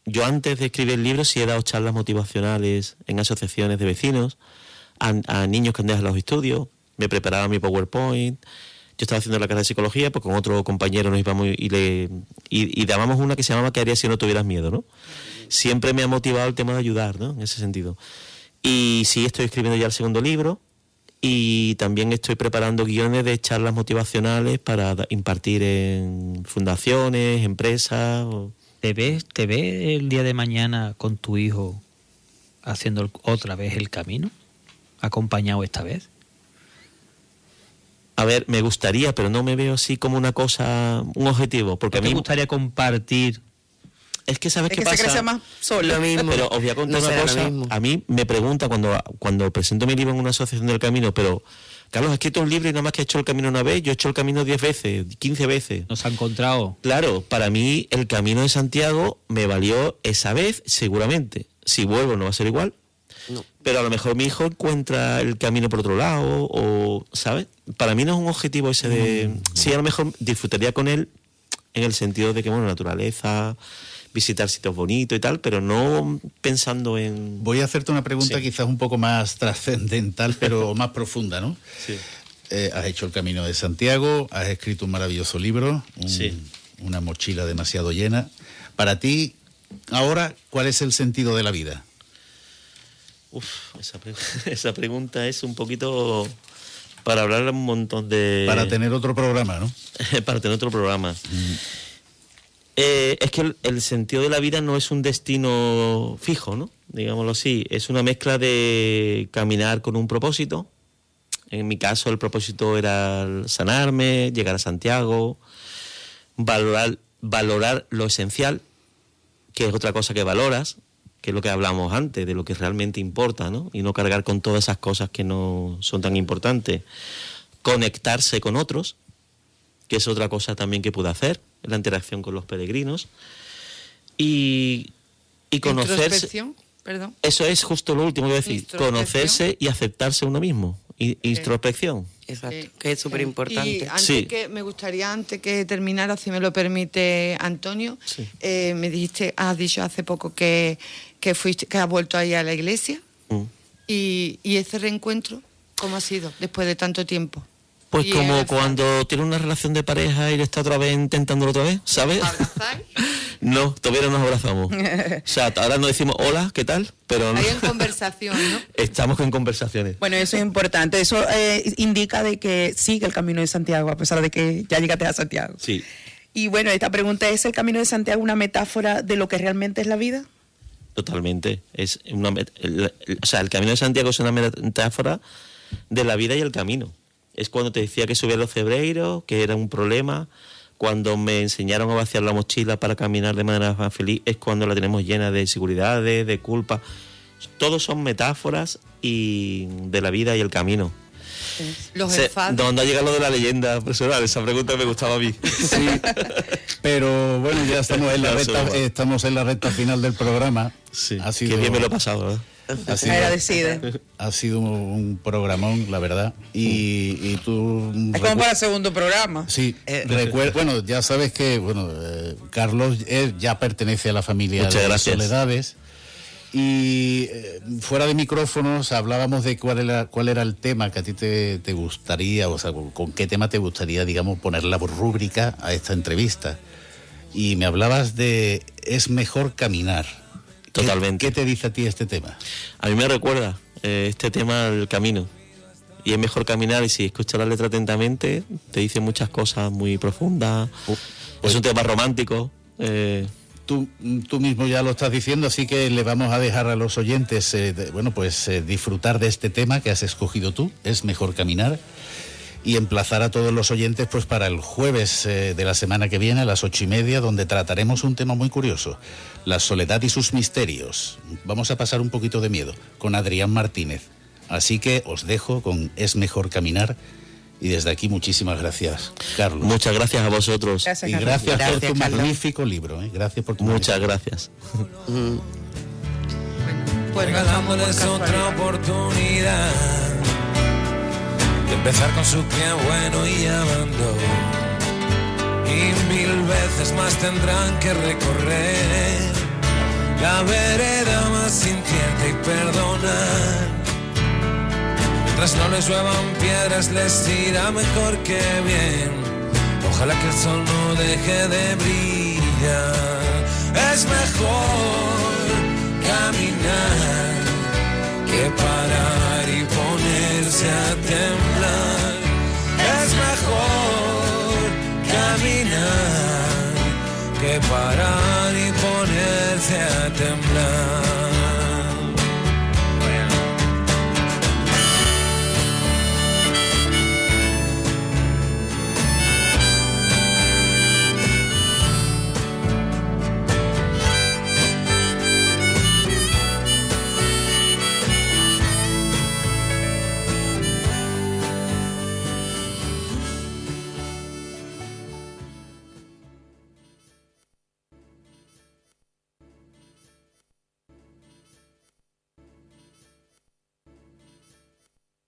Yo antes de escribir el libro sí he dado charlas motivacionales en asociaciones de vecinos, a niños que han dejado los estudios, me preparaba mi PowerPoint, yo estaba haciendo la carrera de psicología, pues con otro compañero nos íbamos y dábamos una que se llamaba ¿Qué harías si no tuvieras miedo?, ¿no? Siempre me ha motivado el tema de ayudar, ¿no?, en ese sentido. Y sí, estoy escribiendo ya el segundo libro y también estoy preparando guiones de charlas motivacionales para impartir en fundaciones, empresas... ¿Te ves el día de mañana con tu hijo haciendo otra vez el camino? ¿Acompañado esta vez? A ver, me gustaría, pero no me veo así como una cosa, un objetivo, porque a ¿No te mí... gustaría compartir? Es que ¿sabes Es qué que se pasa? crece más solo. Lo mismo. Pero os voy a contar No una será lo cosa. mismo. A mí me pregunta cuando presento mi libro en una asociación del camino, pero Carlos, has escrito un libro y nada más que he hecho el camino una vez, yo he hecho el camino 10 veces, 15 veces. ¿Nos ha encontrado? Claro, para mí el camino de Santiago me valió esa vez, seguramente. Si vuelvo no va a ser igual. No. Pero a lo mejor mi hijo encuentra el camino por otro lado, o, ¿sabes? Para mí no es un objetivo ese de... Sí, a lo mejor disfrutaría con él en el sentido de que, bueno, naturaleza, visitar sitios bonitos y tal, pero no pensando en... Voy a hacerte una pregunta Sí. quizás un poco más trascendental, pero más profunda, ¿no? Sí. Has hecho el Camino de Santiago, has escrito un maravilloso libro, Sí. una mochila demasiado llena. Para ti, ahora, ¿cuál es el sentido de la vida? Uf, esa pregunta es un poquito para hablar un montón de... Para tener otro programa, ¿no? para tener otro programa. Es que el sentido de la vida no es un destino fijo, ¿no? Digámoslo así. Es una mezcla de caminar con un propósito, En mi caso el propósito era sanarme, llegar a Santiago, valorar lo esencial, que es otra cosa que valoras, que es lo que hablamos antes, de lo que realmente importa, ¿no? Y no cargar con todas esas cosas que no son tan importantes. Conectarse con otros, que es otra cosa también que pude hacer, la interacción con los peregrinos. Y conocerse. Introspección, perdón. Eso es justo lo último que voy a decir. Introspección. Conocerse y aceptarse uno mismo. Introspección. Exacto, que es súper importante. Y antes Sí. me gustaría, antes que terminara, si me lo permite, Antonio, Sí. has dicho hace poco que has vuelto ahí a la iglesia. Mm. Y ese reencuentro, ¿cómo ha sido después de tanto tiempo? Pues Y como abrazar. cuando tienes una relación de pareja y le está otra vez intentándolo otra vez, ¿sabes? ¿Abrazáis? No, todavía no nos abrazamos. O sea, ahora nos decimos hola, ¿qué tal? Pero no. Hay en conversación, ¿no? Estamos en conversaciones. Bueno, eso es importante. Eso indica de que sigue el camino de Santiago, a pesar de que ya llegaste a Santiago. Sí. Y bueno, esta pregunta, ¿es el camino de Santiago una metáfora de lo que realmente es la vida? Totalmente. Es o sea, el camino de Santiago es una metáfora de la vida y el camino. Es cuando te decía que subía los cebreiros, que era un problema. Cuando me enseñaron a vaciar la mochila para caminar de manera más feliz, es cuando la tenemos llena de inseguridades, de culpa. Todos son metáforas y de la vida y el camino. Los enfados. ¿Dónde ha llegado lo de la leyenda personal? Esa pregunta me gustaba a mí. Sí, pero bueno, ya estamos en la No, recta, eso no. estamos en la recta final del programa. Sí, Ha sido, qué bien me lo he pasado, ¿verdad? Agradecida. ha sido un programón, la verdad. Y tú... Es como para el segundo programa. Sí, bueno, ya sabes que Carlos ya pertenece a la familia Muchas de gracias. Soledades. Y fuera de micrófonos hablábamos de cuál era el tema que a ti te gustaría, o sea, con qué tema te gustaría, digamos, poner la rúbrica a esta entrevista. Y me hablabas de es mejor caminar. Totalmente. ¿Qué te dice a ti este tema? A mí me recuerda este tema al camino. Y es mejor caminar, y si escuchas la letra atentamente, te dice muchas cosas muy profundas. Es un tema romántico. Tú mismo ya lo estás diciendo, así que le vamos a dejar a los oyentes, disfrutar de este tema que has escogido tú, es mejor caminar, y emplazar a todos los oyentes pues para el jueves de la semana que viene a las 8:30, donde trataremos un tema muy curioso, la soledad y sus misterios. Vamos a pasar un poquito de miedo con Adrián Martínez, así que os dejo con Es mejor caminar. Y desde aquí muchísimas gracias, Carlos. Muchas gracias a vosotros. Gracias, Y Carlos. gracias por Gracias, tu Carlos. magnífico libro. Gracias por tu Muchas gracias. Pues nos vamos Regalándoles por otra casualidad. oportunidad de empezar con su pie bueno y llamando. Y 1000 veces más tendrán que recorrer la vereda más incierta y perdonar. Mientras no les lluevan piedras les irá mejor que bien. Ojalá que el sol no deje de brillar. Es mejor caminar que parar y ponerse a temblar. Es mejor caminar que parar y ponerse a temblar.